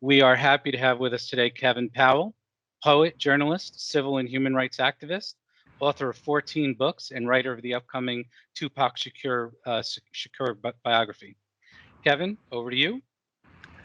We are happy to have with us today Kevin Powell, poet, journalist, civil and human rights activist, author of 14 books, and writer of the upcoming Tupac Shakur biography. Kevin, over to you.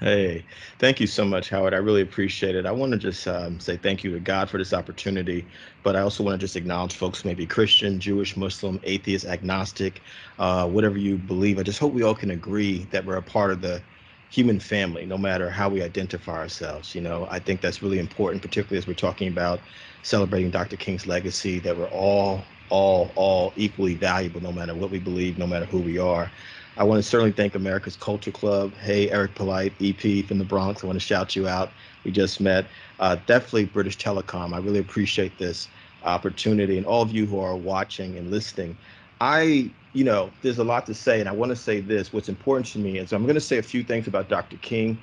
Hey, thank you so much, Howard. I really appreciate it. I want to just say thank you to God for this opportunity, but I also want to just acknowledge folks, maybe Christian, Jewish, Muslim, atheist, agnostic, whatever you believe. I just hope we all can agree that we're a part of the human family, no matter how we identify ourselves. I think that's really important, particularly as we're talking about celebrating Dr. King's legacy, that we're all equally valuable, no matter what we believe, no matter who we are. I want to certainly thank America's Culture Club. Hey, Eric Polite, EP from the Bronx. I want to shout you out. We just met. Definitely British Telecom. I really appreciate this opportunity, and all of you who are watching and listening. There's a lot to say, and I want to say this. What's important to me is I'm going to say a few things about Dr. King,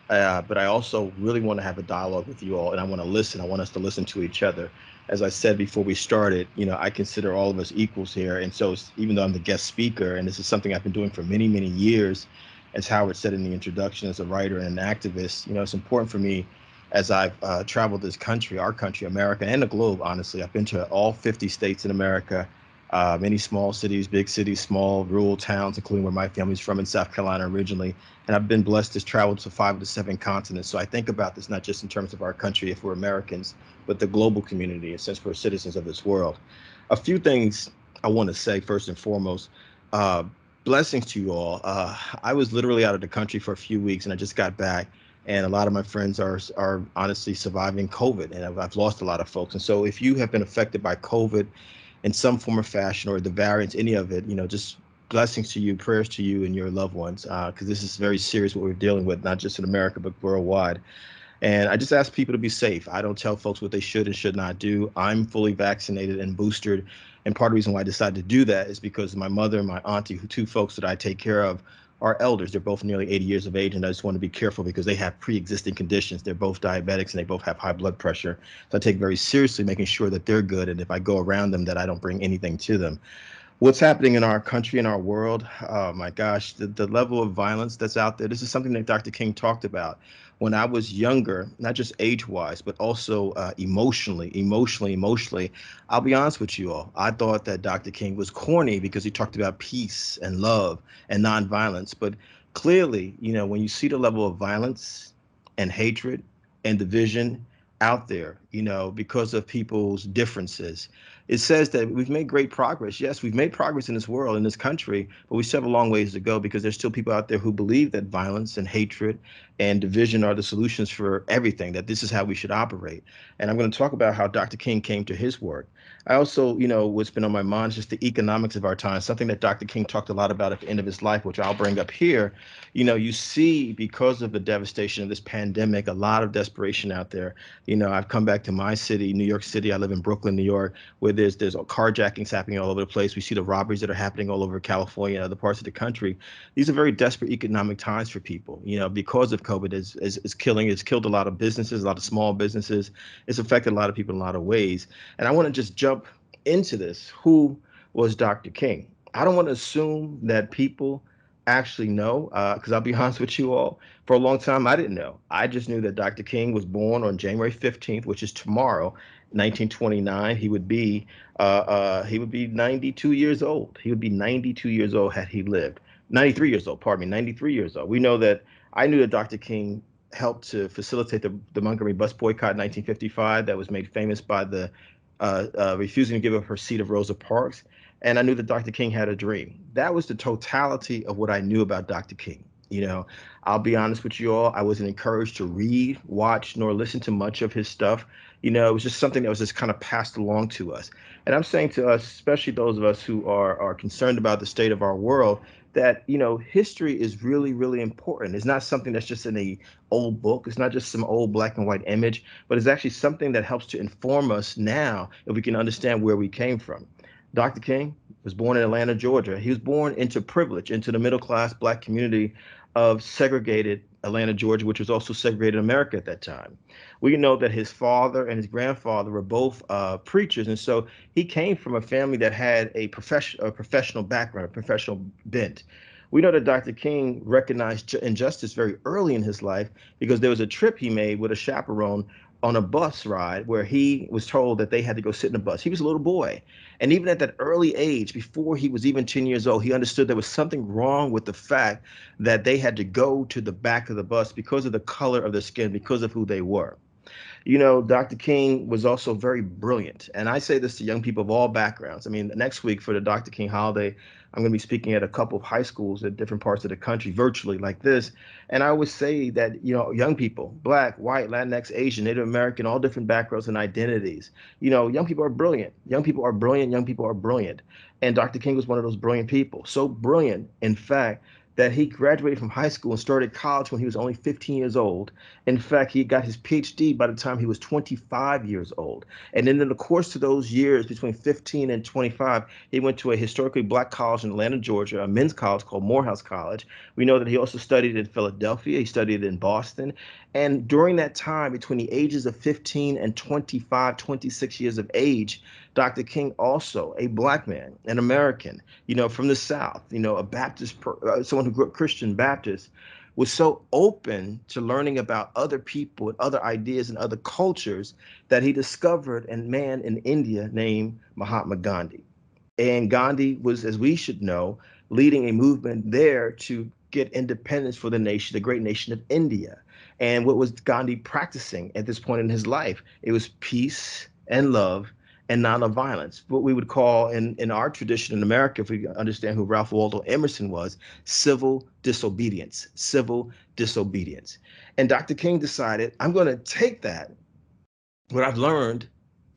but I also really want to have a dialogue with you all, and I want to listen. I want us to listen to each other. As I said before we started, I consider all of us equals here. And so even though I'm the guest speaker, and this is something I've been doing for many, many years, as Howard said in the introduction, as a writer and an activist, it's important for me as I've traveled this country, our country, America, and the globe, honestly. I've been to all 50 states in America, many small cities, big cities, small rural towns, including where my family's from in South Carolina originally. And I've been blessed to travel to 5 of the 7 continents. So I think about this not just in terms of our country, if we're Americans, but the global community, and since we're citizens of this world. A few things I want to say first and foremost. Uh, Blessings to you all. I was literally out of the country for a few weeks, and I just got back. And a lot of my friends are honestly surviving COVID, and I've lost a lot of folks. And so, if you have been affected by COVID in some form or fashion, or the variants, any of it, just blessings to you, prayers to you and your loved ones, because this is very serious what we're dealing with, not just in America but worldwide. And I just ask people to be safe. I don't tell folks what they should and should not do. I'm fully vaccinated and boosted. And part of the reason why I decided to do that is because my mother and my auntie, who 2 folks that I take care of, are elders. They're both nearly 80 years of age. And I just want to be careful because they have pre-existing conditions. They're both diabetics and they both have high blood pressure. So I take very seriously making sure that they're good. And if I go around them, that I don't bring anything to them. What's happening in our country, in our world? Oh my gosh, the level of violence that's out there. This is something that Dr. King talked about when I was younger, not just age-wise, but also emotionally. I'll be honest with you all. I thought that Dr. King was corny because he talked about peace and love and nonviolence. But clearly, when you see the level of violence and hatred and division out there, because of people's differences, it says that we've made great progress. Yes, we've made progress in this world, in this country, but we still have a long ways to go because there's still people out there who believe that violence and hatred and division are the solutions for everything, that this is how we should operate. And I'm going to talk about how Dr. King came to his work. I also, what's been on my mind is just the economics of our time, something that Dr. King talked a lot about at the end of his life, which I'll bring up here. You see, because of the devastation of this pandemic, a lot of desperation out there. I've come back to my city, New York City. I live in Brooklyn, New York, where there's carjackings happening all over the place. We see the robberies that are happening all over California and other parts of the country. These are very desperate economic times for people, because of COVID is killing. It's killed a lot of businesses, a lot of small businesses. It's affected a lot of people in a lot of ways. And I want to just jump into this. Who was Dr. King? I don't want to assume that people actually know, because I'll be honest with you all, for a long time I didn't know. I just knew that Dr. King was born on January 15th, which is tomorrow, 1929. He would be 92 years old. He would be 92 years old had he lived. 93 years old, pardon me, 93 years old. We know that I knew that Dr. King helped to facilitate the Montgomery bus boycott in 1955 that was made famous by the refusing to give up her seat of Rosa Parks. And I knew that Dr. King had a dream. That was the totality of what I knew about Dr. King. I'll be honest with you all, I wasn't encouraged to read, watch, nor listen to much of his stuff. It was just something that was just kind of passed along to us. And I'm saying to us, especially those of us who are concerned about the state of our world, that history is really, really important. It's not something that's just in a old book. It's not just some old black and white image, but it's actually something that helps to inform us now if we can understand where we came from. Dr. King was born in Atlanta, Georgia. He was born into privilege, into the middle class black community of segregated Atlanta, Georgia, which was also segregated America at that time. We know that his father and his grandfather were both preachers, and so he came from a family that had a professional background, a professional bent. We know that Dr. King recognized injustice very early in his life because there was a trip he made with a chaperone on a bus ride where he was told that they had to go sit in a bus. He was a little boy. And even at that early age, before he was even 10 years old, he understood there was something wrong with the fact that they had to go to the back of the bus because of the color of their skin, because of who they were. You know, Dr. King was also very brilliant. And I say this to young people of all backgrounds. I mean, next week for the Dr. King holiday, I'm going to be speaking at a couple of high schools at different parts of the country virtually like this. And I always say that, you know, young people, Black, white, Latinx, Asian, Native American, all different backgrounds and identities, you know, young people are brilliant. Young people are brilliant. Young people are brilliant. And Dr. King was one of those brilliant people. So brilliant, in fact, that he graduated from high school and started college when he was only 15 years old. In fact, he got his PhD by the time he was 25 years old. And then in the course of those years, between 15 and 25, he went to a historically Black college in Atlanta, Georgia, a men's college called Morehouse College. We know that he also studied in Philadelphia. He studied in Boston. And during that time, between the ages of 15 and 25, 26 years of age, Dr. King, also a Black man, an American, you know, from the South, you know, a Baptist, someone who grew up Christian Baptist, was so open to learning about other people and other ideas and other cultures that he discovered a man in India named Mahatma Gandhi. And Gandhi was, as we should know, leading a movement there to get independence for the nation, the great nation of India. And what was Gandhi practicing at this point in his life? It was peace and love and nonviolence. What we would call in our tradition in America, if we understand who Ralph Waldo Emerson was, civil disobedience, civil disobedience. And Dr. King decided, I'm going to take that, what I've learned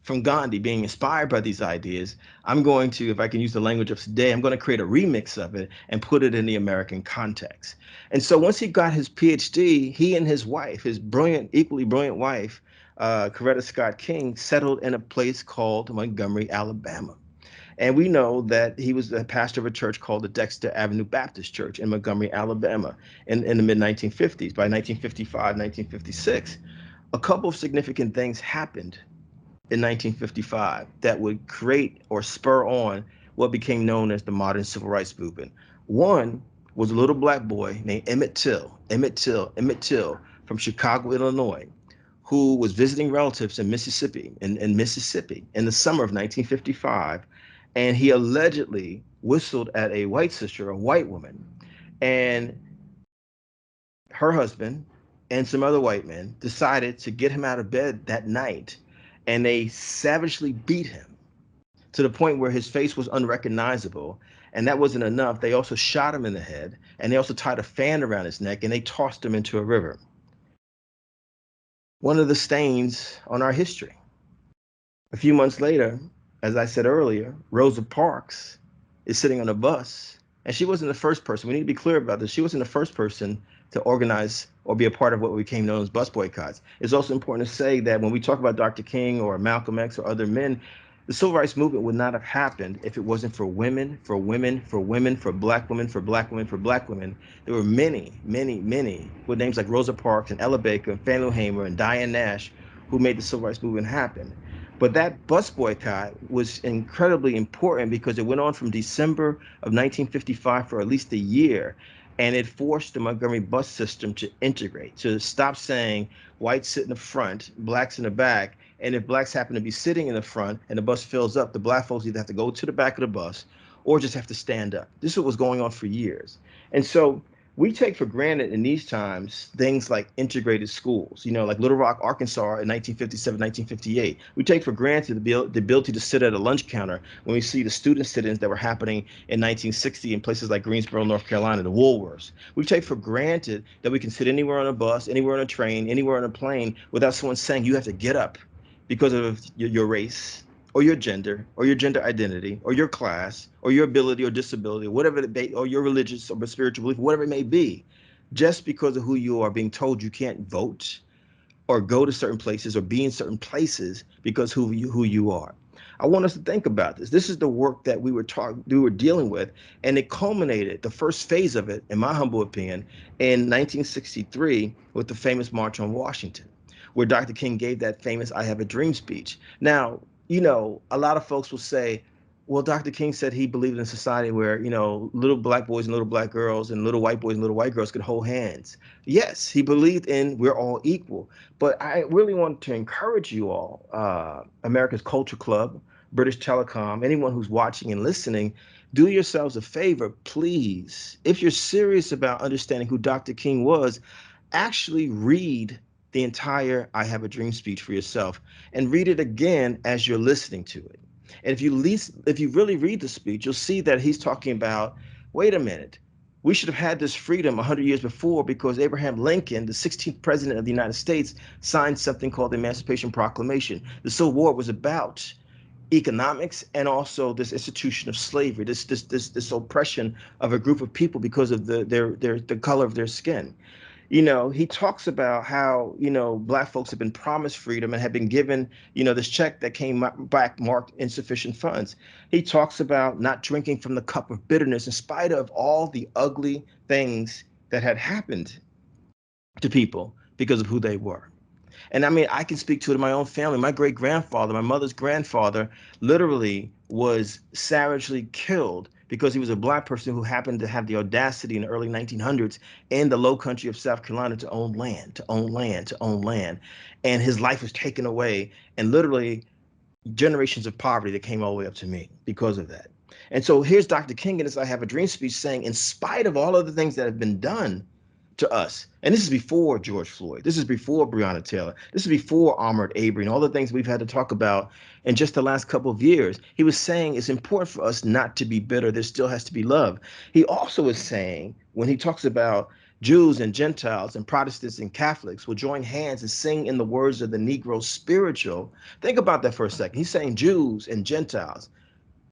from Gandhi, being inspired by these ideas, I'm going to, if I can use the language of today, I'm going to create a remix of it and put it in the American context. And so once he got his PhD, he and his wife, his brilliant, equally brilliant wife, Coretta Scott King, settled in a place called Montgomery, Alabama. And we know that he was the pastor of a church called the Dexter Avenue Baptist Church in Montgomery, Alabama in the mid 1950s. By 1955, 1956, a couple of significant things happened in 1955 that would create or spur on what became known as the modern civil rights movement. One was a little Black boy named Emmett Till from Chicago, Illinois, who was visiting relatives in Mississippi in the summer of 1955. And he allegedly whistled at a white sister, a white woman, and her husband and some other white men decided to get him out of bed that night, and they savagely beat him to the point where his face was unrecognizable. And that wasn't enough. They also shot him in the head, and they also tied a fan around his neck, and they tossed him into a river. One of the stains on our history. A few months later, as I said earlier, Rosa Parks is sitting on a bus, and she wasn't the first person. We need to be clear about this. She wasn't the first person to organize or be a part of what became known as bus boycotts. It's also important to say that when we talk about Dr. King or Malcolm X or other men, the civil rights movement would not have happened if it wasn't for women, for women, for women, for Black women, for Black women, for Black women. There were many, many, many with names like Rosa Parks and Ella Baker and Fannie Lou Hamer and Diane Nash who made the civil rights movement happen. But that bus boycott was incredibly important because it went on from December of 1955 for at least a year. And it forced the Montgomery bus system to integrate, to stop saying whites sit in the front, Blacks in the back. And if Blacks happen to be sitting in the front and the bus fills up, the Black folks either have to go to the back of the bus or just have to stand up. This is what was going on for years. And so we take for granted in these times things like integrated schools, you know, like Little Rock, Arkansas in 1957, 1958. We take for granted the ability to sit at a lunch counter when we see the student sit-ins that were happening in 1960 in places like Greensboro, North Carolina, the Woolworths. We take for granted that we can sit anywhere on a bus, anywhere on a train, anywhere on a plane without someone saying you have to get up because of your race, or your gender, or your gender identity, or your class, or your ability or disability, or whatever it may, or your religious or spiritual belief, whatever it may be, just because of who you are, being told you can't vote or go to certain places or be in certain places because who you are. I want us to think about this. This is the work that we were dealing with, and it culminated, the first phase of it, in my humble opinion, in 1963 with the famous March on Washington, where Dr. King gave that famous "I Have a Dream" speech. Now, you know, a lot of folks will say, Well, Dr. King said he believed in a society where, little black boys and little black girls and little white boys and little white girls could hold hands. Yes, he believed in we're all equal. But I really want to encourage you all, America's Culture Club, British Telecom, anyone who's watching and listening, do yourselves a favor, please. If you're serious about understanding who Dr. King was, actually read the entire I Have a Dream speech for yourself and read it again as you're listening to it. And if you really read the speech, you'll see that he's talking about, wait a minute, we should have had this freedom 100 years before because Abraham Lincoln, the 16th president of the United States, signed something called the Emancipation Proclamation. The Civil War was about economics and also this institution of slavery, this oppression of a group of people because of the color of their skin. He talks about how, black folks have been promised freedom and have been given, this check that came back marked insufficient funds. He talks about not drinking from the cup of bitterness in spite of all the ugly things that had happened to people because of who they were. And I mean, I can speak to it in my own family. My great grandfather, my mother's grandfather, literally was savagely killed because he was a black person who happened to have the audacity in the early 1900s in the low country of South Carolina to own land, to own land, to own land. And his life was taken away. And literally, generations of poverty that came all the way up to me because of that. And so here's Dr. King in his I Have a Dream speech saying, in spite of all of the things that have been done to us, and this is before George Floyd, this is before Breonna Taylor, this is before Ahmaud Arbery, and all the things we've had to talk about in just the last couple of years, he was saying it's important for us not to be bitter. There still has to be love. He also is saying, when he talks about Jews and Gentiles and Protestants and Catholics will join hands and sing in the words of the Negro spiritual. Think about that for a second. He's saying Jews and Gentiles,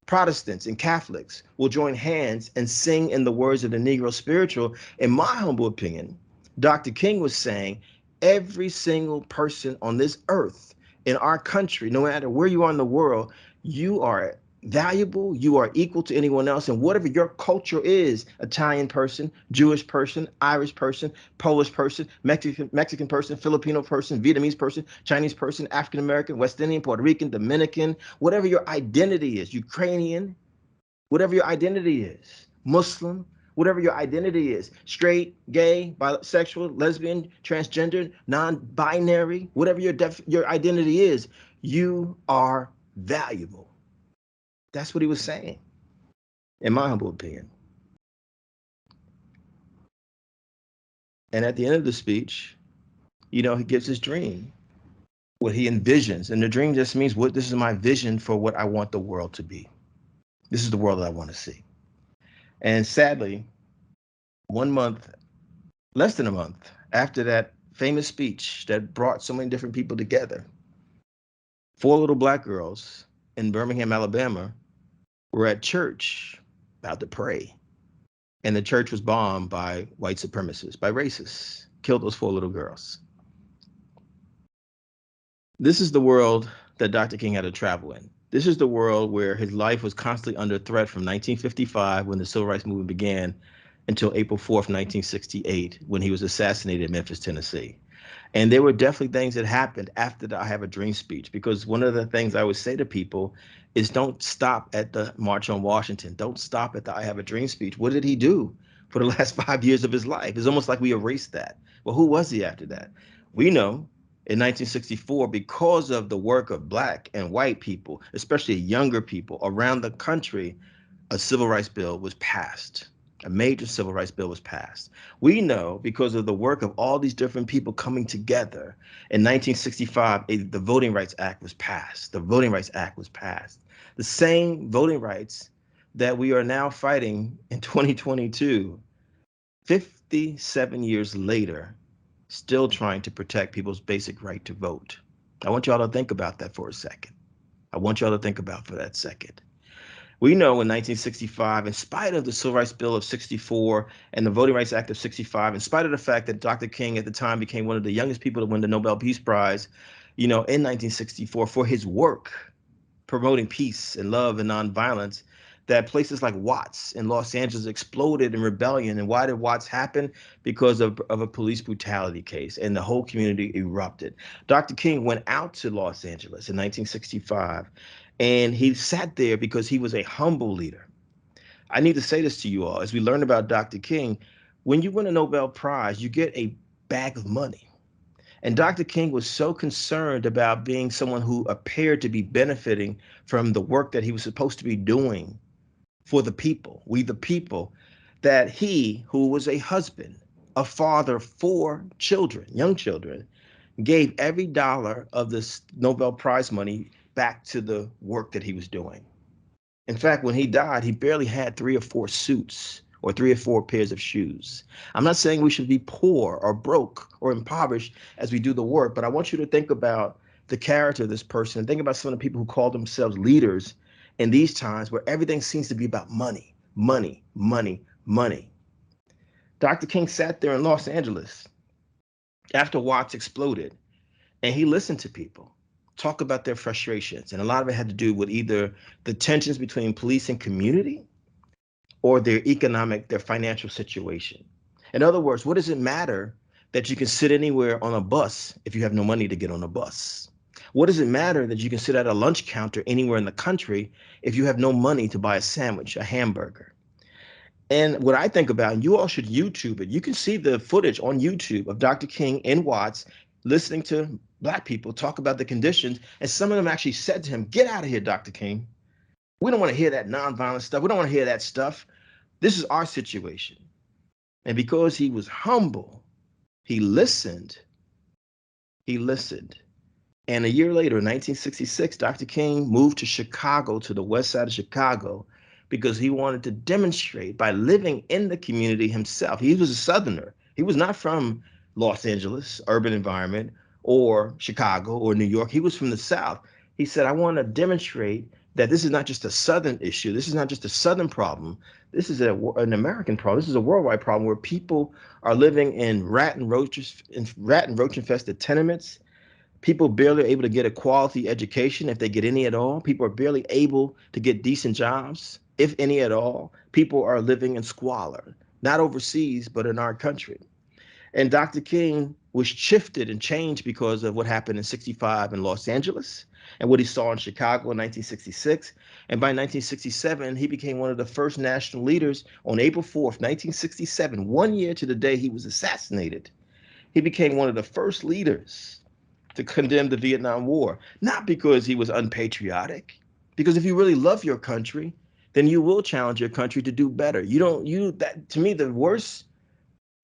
Protestants and Catholics will join hands and sing in the words of the Negro spiritual. In my humble opinion, Dr. King was saying every single person on this earth, in our country, no matter where you are in the world, you are valuable, you are equal to anyone else. And whatever your culture is, Italian person, Jewish person, Irish person, Polish person, Mexican person, Filipino person, Vietnamese person, Chinese person, African American, West Indian, Puerto Rican, Dominican, whatever your identity is, Ukrainian, whatever your identity is, Muslim, whatever your identity is, straight, gay, bisexual, lesbian, transgender, non-binary, whatever your identity is, you are valuable. That's what he was saying, in my humble opinion. And at the end of the speech, he gives his dream, what he envisions. And the dream just means this is my vision for what I want the world to be. This is the world that I want to see. And sadly, 1 month, less than a month after that famous speech that brought so many different people together, 4 little black girls in Birmingham, Alabama, were at church about to pray. And the church was bombed by white supremacists, by racists, killed those 4 little girls. This is the world that Dr. King had to travel in. This is the world where his life was constantly under threat from 1955, when the Civil Rights Movement began, until April 4th, 1968, when he was assassinated in Memphis, Tennessee. And there were definitely things that happened after the I Have a Dream speech, because one of the things I would say to people is don't stop at the March on Washington. Don't stop at the I Have a Dream speech. What did he do for the last 5 years of his life? It's almost like we erased that. Well, who was he after that? We know in 1964, because of the work of black and white people, especially younger people around the country, a civil rights bill was passed. A major civil rights bill was passed. We know because of the work of all these different people coming together. In 1965, the Voting Rights Act was passed. The Voting Rights Act was passed. The same voting rights that we are now fighting in 2022, 57 years later, still trying to protect people's basic right to vote. I want y'all to think about that for a second. I want y'all to think about for that second. We know in 1965, in spite of the Civil Rights Bill of 64 and the Voting Rights Act of 65, in spite of the fact that Dr. King at the time became one of the youngest people to win the Nobel Peace Prize, in 1964 for his work promoting peace and love and nonviolence, that places like Watts in Los Angeles exploded in rebellion. And why did Watts happen? Because of a police brutality case, and the whole community erupted. Dr. King went out to Los Angeles in 1965 And he sat there because he was a humble leader. I need to say this to you all. As we learn about Dr. King, when you win a Nobel Prize, you get a bag of money. And Dr. King was so concerned about being someone who appeared to be benefiting from the work that he was supposed to be doing for the people, we the people, that he, who was a husband, a father of 4 children, young children, gave every dollar of this Nobel Prize money back to the work that he was doing. In fact, when he died, he barely had 3 or 4 suits or 3 or 4 pairs of shoes. I'm not saying we should be poor or broke or impoverished as we do the work, but I want you to think about the character of this person. Think about some of the people who call themselves leaders in these times where everything seems to be about money, money, money, money. Dr. King sat there in Los Angeles after Watts exploded, and he listened to people talk about their frustrations. And a lot of it had to do with either the tensions between police and community or their financial situation. In other words, what does it matter that you can sit anywhere on a bus if you have no money to get on a bus? What does it matter that you can sit at a lunch counter anywhere in the country if you have no money to buy a sandwich, a hamburger? And what I think about, and you all should YouTube it, you can see the footage on YouTube of Dr. King and Watts listening to Black people talk about the conditions. And some of them actually said to him, "Get out of here, Dr. King. We don't want to hear that nonviolent stuff. We don't want to hear that stuff. This is our situation." And because he was humble, he listened. He listened. And a year later, in 1966, Dr. King moved to Chicago, to the west side of Chicago, because he wanted to demonstrate by living in the community himself. He was a Southerner. He was not from Los Angeles, urban environment, or Chicago or New York. He was from the South. He said, "I want to demonstrate that this is not just a Southern issue. This is not just a Southern problem. This is an American problem. This is a worldwide problem where people are living in rat and roach infested tenements. People barely able to get a quality education if they get any at all. People are barely able to get decent jobs, if any at all. People are living in squalor, not overseas, but in our country." And Dr. King was shifted and changed because of what happened in 65 in Los Angeles and what he saw in Chicago in 1966. And by 1967, he became one of the first national leaders on April 4th, 1967, 1 year to the day he was assassinated. He became one of the first leaders to condemn the Vietnam War, not because he was unpatriotic, because if you really love your country, then you will challenge your country to do better. You don't, you, that, to me, the worst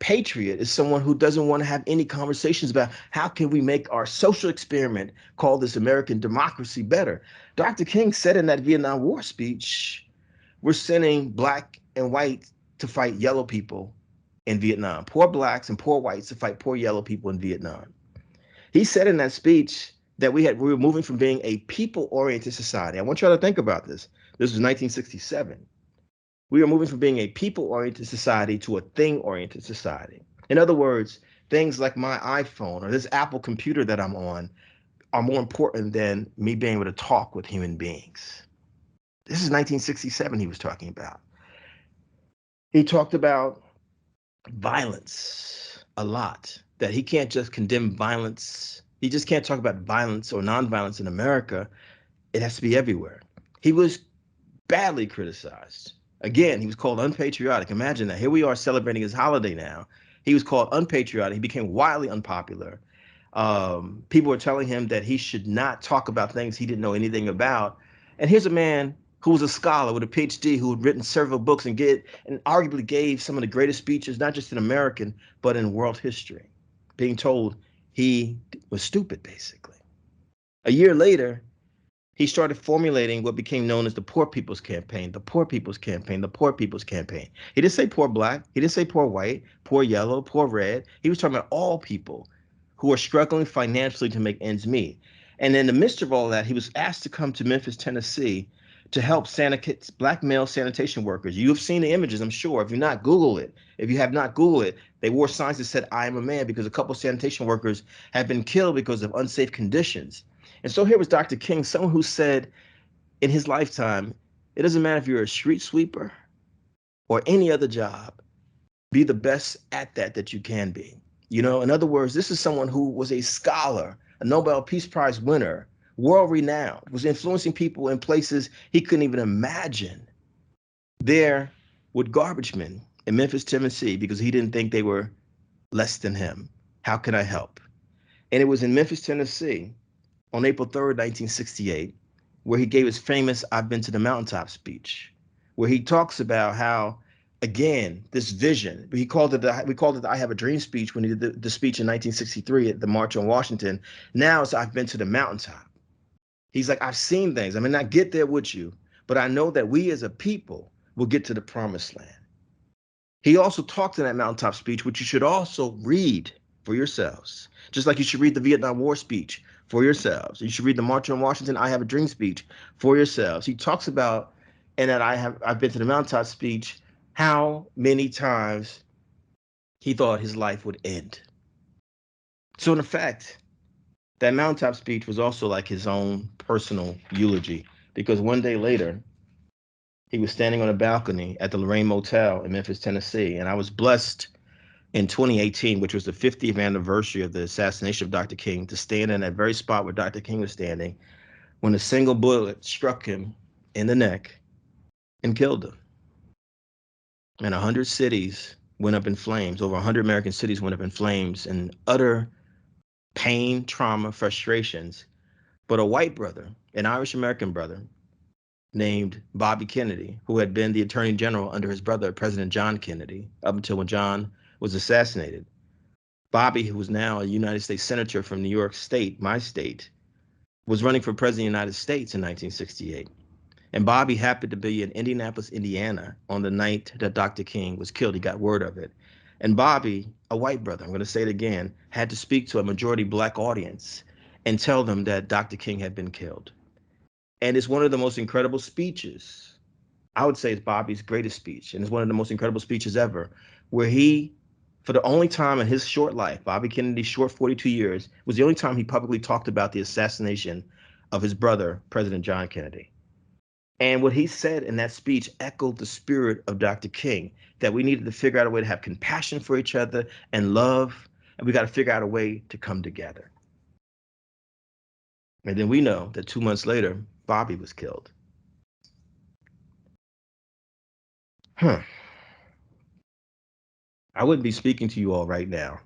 patriot is someone who doesn't want to have any conversations about how can we make our social experiment called this American democracy better. Dr. King said in that Vietnam War speech, "We're sending black and white to fight yellow people in Vietnam, poor blacks and poor whites to fight poor yellow people in Vietnam." He said in that speech that we were moving from being a people-oriented society. I want y'all to think about this. This was 1967. We are moving from being a people-oriented society to a thing-oriented society. In other words, things like my iPhone or this Apple computer that I'm on are more important than me being able to talk with human beings. This is 1967 he was talking about. He talked about violence a lot, that he can't just condemn violence. He just can't talk about violence or nonviolence in America. It has to be everywhere. He was badly criticized. Again, he was called unpatriotic. Imagine that. Here we are celebrating his holiday now. He was called unpatriotic. He became wildly unpopular. People were telling him that he should not talk about things he didn't know anything about. And here's a man who was a scholar with a PhD who had written several books and arguably gave some of the greatest speeches, not just in American, but in world history, being told he was stupid, basically. A year later, he started formulating what became known as the Poor People's Campaign, the Poor People's Campaign, the Poor People's Campaign. He didn't say poor black, he didn't say poor white, poor yellow, poor red. He was talking about all people who are struggling financially to make ends meet. And in the midst of all that, he was asked to come to Memphis, Tennessee to help black male sanitation workers. You have seen the images, I'm sure. If you're not, Google it. If you have not Googled it, they wore signs that said, "I am a man," because a couple of sanitation workers have been killed because of unsafe conditions. And so here was Dr. King, someone who said in his lifetime, it doesn't matter if you're a street sweeper or any other job, be the best at that you can be. In other words, this is someone who was a scholar, a Nobel Peace Prize winner, world renowned, was influencing people in places he couldn't even imagine. There with garbage men in Memphis, Tennessee, because he didn't think they were less than him. How can I help? And it was in Memphis, Tennessee on April 3rd, 1968, where he gave his famous I've Been to the Mountaintop speech, where he talks about how, again, this vision, we called it the I Have a Dream speech when he did the speech in 1963 at the March on Washington. Now it's I've been to the mountaintop. He's like, I've seen things. I may not get there with you, but I know that we as a people will get to the promised land. He also talked in that mountaintop speech, which you should also read for yourselves, just like you should read the Vietnam War speech for yourselves. You should read the March on Washington, I Have a Dream speech for yourselves. He talks about, in that I've been to the mountaintop speech, how many times he thought his life would end. So in effect, that mountaintop speech was also like his own personal eulogy, because one day later, he was standing on a balcony at the Lorraine Motel in Memphis, Tennessee, and I was blessed in 2018, which was the 50th anniversary of the assassination of Dr. King, to stand in that very spot where Dr. King was standing when a single bullet struck him in the neck and killed him. And 100 cities went up in flames. Over 100 American cities went up in flames in utter pain, trauma, frustrations. But a white brother, an Irish American brother named Bobby Kennedy, who had been the Attorney General under his brother, President John Kennedy, up until when John was assassinated. Bobby, who was now a United States Senator from New York State, my state, was running for President of the United States in 1968. And Bobby happened to be in Indianapolis, Indiana on the night that Dr. King was killed. He got word of it. And Bobby, a white brother, I'm going to say it again, had to speak to a majority black audience and tell them that Dr. King had been killed. And it's one of the most incredible speeches. I would say it's Bobby's greatest speech. And it's one of the most incredible speeches ever, where he, for the only time in his short life, Bobby Kennedy's short 42 years, was the only time he publicly talked about the assassination of his brother, President John Kennedy. And what he said in that speech echoed the spirit of Dr. King, that we needed to figure out a way to have compassion for each other and love, and we got to figure out a way to come together. And then we know that 2 months later, Bobby was killed. I wouldn't be speaking to you all right now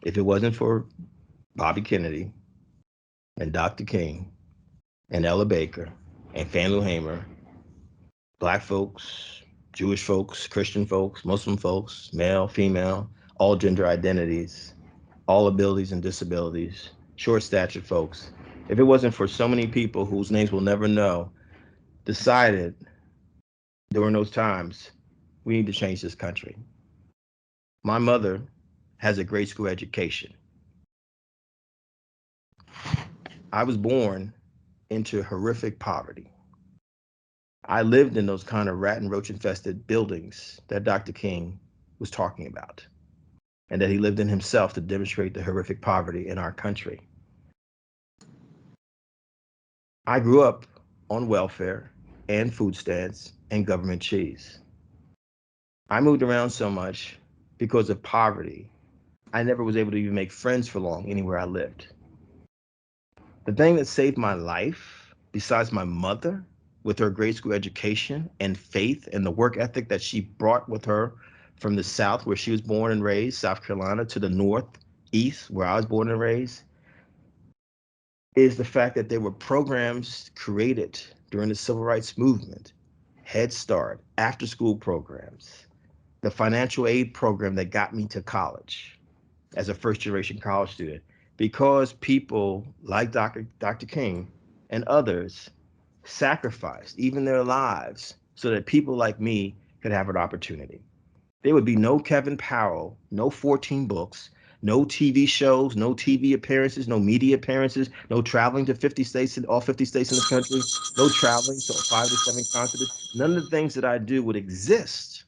if it wasn't for Bobby Kennedy and Dr. King and Ella Baker and Fannie Lou Hamer, Black folks, Jewish folks, Christian folks, Muslim folks, male, female, all gender identities, all abilities and disabilities, short statured folks. If it wasn't for so many people whose names we'll never know, decided during those times, we need to change this country. My mother has a grade school education. I was born into horrific poverty. I lived in those kind of rat and roach infested buildings that Dr. King was talking about, and that he lived in himself to demonstrate the horrific poverty in our country. I grew up on welfare and food stamps and government cheese. I moved around so much because of poverty. I never was able to even make friends for long anywhere I lived. The thing that saved my life, besides my mother, with her grade school education and faith and the work ethic that she brought with her from the South, where she was born and raised, South Carolina, to the Northeast, where I was born and raised, is the fact that there were programs created during the Civil Rights Movement, Head Start, after school programs, the financial aid program that got me to college as a first generation college student, because people like Dr. King and others sacrificed even their lives so that people like me could have an opportunity. There would be no Kevin Powell, no 14 books, no TV shows, no TV appearances, no media appearances, no traveling to 50 states in all 50 states in the country, no traveling to 5 to 7 continents. None of the things that I do would exist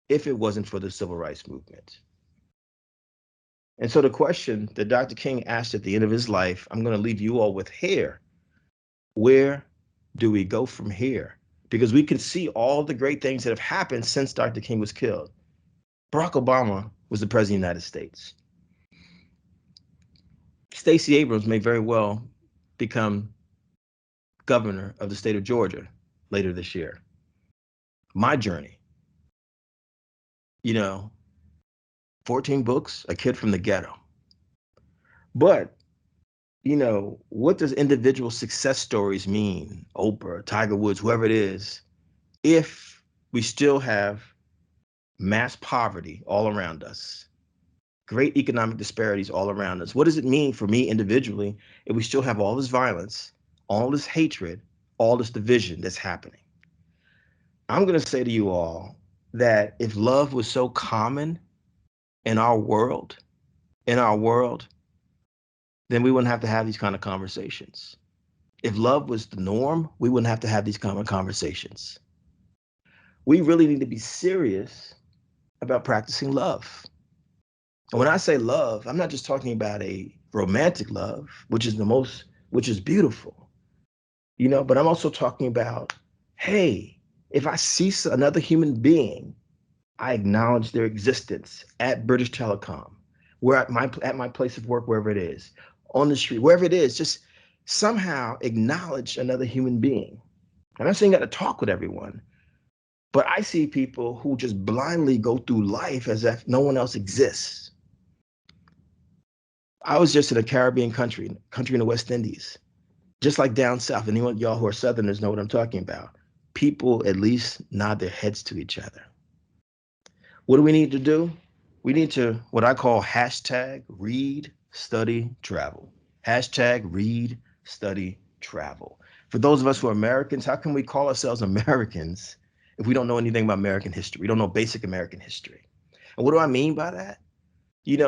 if it wasn't for the civil rights movement. And so the question that Dr. King asked at the end of his life, I'm going to leave you all with here. Where do we go from here? Because we can see all the great things that have happened since Dr. King was killed. Barack Obama was the president of the United States. Stacey Abrams may very well become governor of the state of Georgia later this year. My journey, you know, 14 books, a kid from the ghetto. But, what does individual success stories mean? Oprah, Tiger Woods, whoever it is, if we still have mass poverty all around us, great economic disparities all around us. What does it mean for me individually if we still have all this violence, all this hatred, all this division that's happening? I'm going to say to you all that if love was so common in our world, in our world, then we wouldn't have to have these kind of conversations. If love was the norm, we wouldn't have to have these kind of conversations. We really need to be serious about practicing love. And when I say love, I'm not just talking about a romantic love, which is beautiful, but I'm also talking about, hey, if I see another human being, I acknowledge their existence at British Telecom, where at my place of work, wherever it is, on the street, wherever it is, just somehow acknowledge another human being. I'm not saying you got to talk with everyone, but I see people who just blindly go through life as if no one else exists. I was just in a Caribbean country in the West Indies, just like down south. Anyone y'all who are Southerners know what I'm talking about. People at least nod their heads to each other. What do we need to do? We need to, what I call hashtag read, study, travel. Hashtag read, study, travel. For those of us who are Americans, how can we call ourselves Americans if we don't know anything about American history? We don't know basic American history. And what do I mean by that?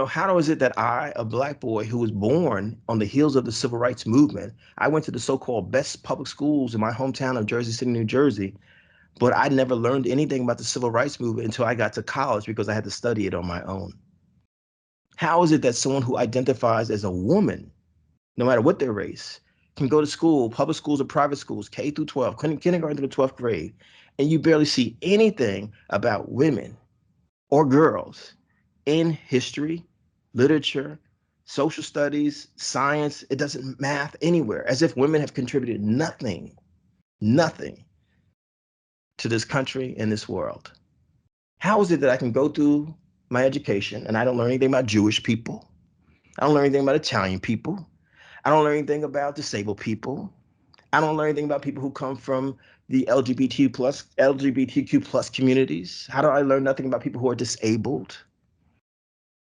How is it that I, a Black boy who was born on the heels of the civil rights movement, I went to the so-called best public schools in my hometown of Jersey City, New Jersey, but I never learned anything about the civil rights movement until I got to college because I had to study it on my own? How is it that someone who identifies as a woman, no matter what their race, can go to school, public schools or private schools, K through 12, kindergarten through the 12th grade, and you barely see anything about women or girls in history, literature, social studies, science? It doesn't math anywhere, as if women have contributed nothing to this country and this world. How is it that I can go through my education and I don't learn anything about Jewish people? I don't learn anything about Italian people. I don't learn anything about disabled people. I don't learn anything about people who come from the LGBTQ plus communities. How do I learn nothing about people who are disabled?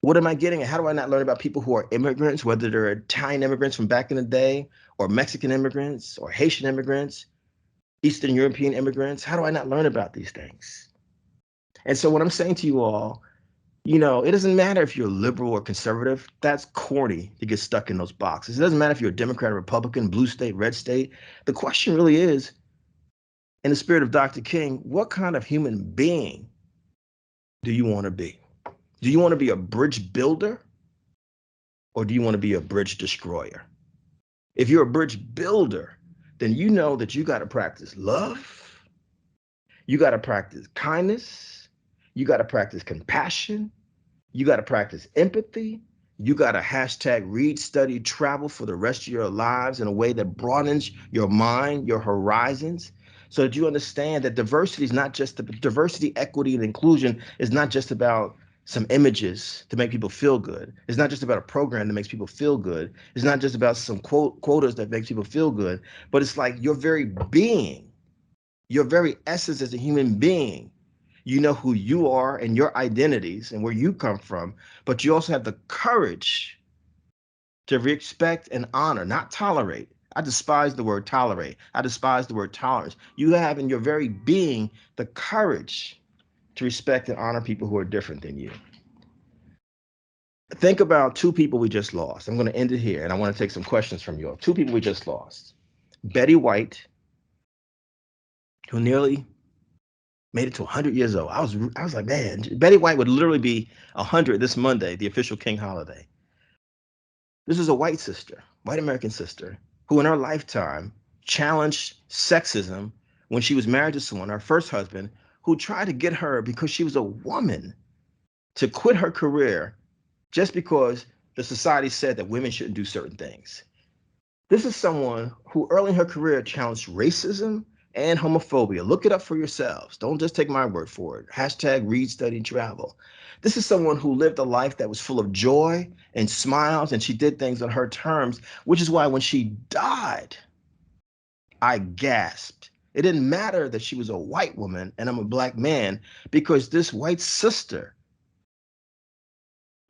What am I getting at? How do I not learn about people who are immigrants, whether they're Italian immigrants from back in the day, or Mexican immigrants, or Haitian immigrants, Eastern European immigrants? How do I not learn about these things? And so what I'm saying to you all, it doesn't matter if you're liberal or conservative. That's corny to get stuck in those boxes. It doesn't matter if you're a Democrat or Republican, blue state, red state. The question really is, in the spirit of Dr. King, what kind of human being do you want to be? Do you want to be a bridge builder, or do you want to be a bridge destroyer? If you're a bridge builder, then you know that you got to practice love. You got to practice kindness. You got to practice compassion. You got to practice empathy. You got to hashtag read, study, travel for the rest of your lives in a way that broadens your mind, your horizons, so that you understand that diversity is not just diversity, equity, and inclusion is not just about some images to make people feel good. It's not just about a program that makes people feel good. It's not just about some quotas that makes people feel good, but it's like your very being, your very essence as a human being. You know who you are and your identities and where you come from, but you also have the courage to respect and honor, not tolerate. I despise the word tolerate. I despise the word tolerance. You have in your very being the courage to respect and honor people who are different than you. Think about two people we just lost. I'm going to end it here, and I want to take some questions from you all. Two people we just lost. Betty White, who nearly made it to 100 years old. I was like, man, Betty White would literally be 100 this Monday, the official King holiday. This is a white sister, white American sister, who in her lifetime challenged sexism when she was married to someone, her first husband, who tried to get her, because she was a woman, to quit her career just because the society said that women shouldn't do certain things. This is someone who early in her career challenged racism and homophobia. Look it up for yourselves. Don't just take my word for it. Hashtag read, study, travel. This is someone who lived a life that was full of joy and smiles, and she did things on her terms, which is why when she died, I gasped. It didn't matter that she was a white woman and I'm a black man, because this white sister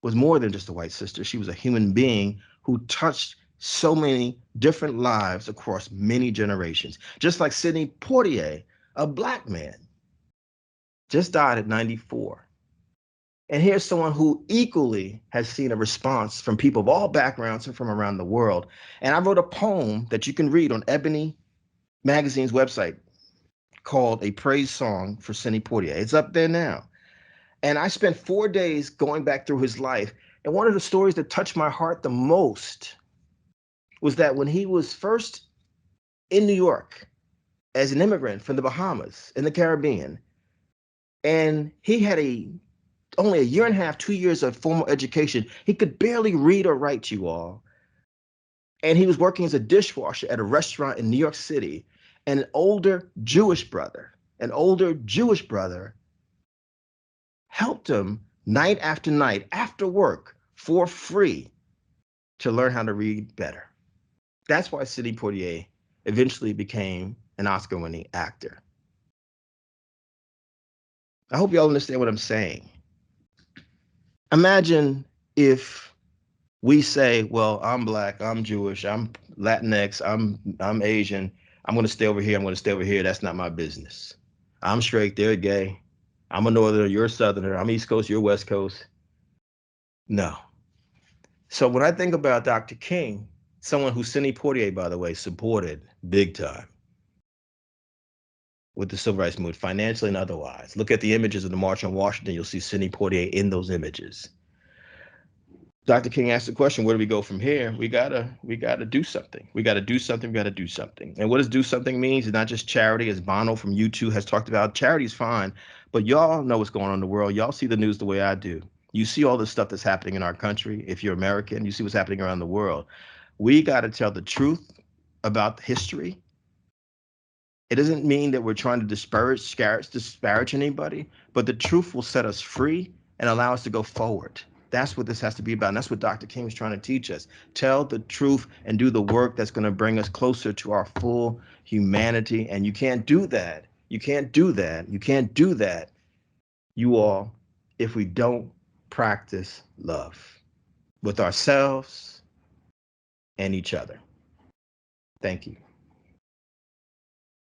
was more than just a white sister. She was a human being who touched so many different lives across many generations. Just like Sidney Poitier, a black man, just died at 94. And here's someone who equally has seen a response from people of all backgrounds and from around the world. And I wrote a poem that you can read on Ebony Magazine's website called A Praise Song for Sidney Poitier. It's up there now. And I spent 4 days going back through his life. And one of the stories that touched my heart the most was that when he was first in New York as an immigrant from the Bahamas in the Caribbean, and he had only a year and a half, 2 years of formal education. He could barely read or write, you all. And he was working as a dishwasher at a restaurant in New York City. And an older Jewish brother helped him night after night after work for free to learn how to read better. That's why Sidney Poitier eventually became an Oscar-winning actor. I hope y'all understand what I'm saying. Imagine if we say, well, I'm black, I'm Jewish, I'm Latinx, I'm Asian, I'm gonna stay over here, I'm gonna stay over here, that's not my business. I'm straight, they're gay. I'm a northerner, you're a southerner, I'm East Coast, you're West Coast. No. So when I think about Dr. King, someone who Sidney Poitier, by the way, supported big time with the civil rights movement, financially and otherwise. Look at the images of the March on Washington, you'll see Sidney Poitier in those images. Dr. King asked the question, where do we go from here? We gotta do something. We gotta do something. We gotta do something. And what does do something means? It's not just charity, as Bono from U2 has talked about. Charity is fine, but y'all know what's going on in the world. Y'all see the news the way I do. You see all the stuff that's happening in our country. If you're American, you see what's happening around the world. We gotta tell the truth about history. It doesn't mean that we're trying to disparage anybody, but the truth will set us free and allow us to go forward. That's what this has to be about. And that's what Dr. King was trying to teach us. Tell the truth and do the work that's going to bring us closer to our full humanity. And you can't do that. You can't do that. You can't do that, you all, if we don't practice love with ourselves and each other. Thank you.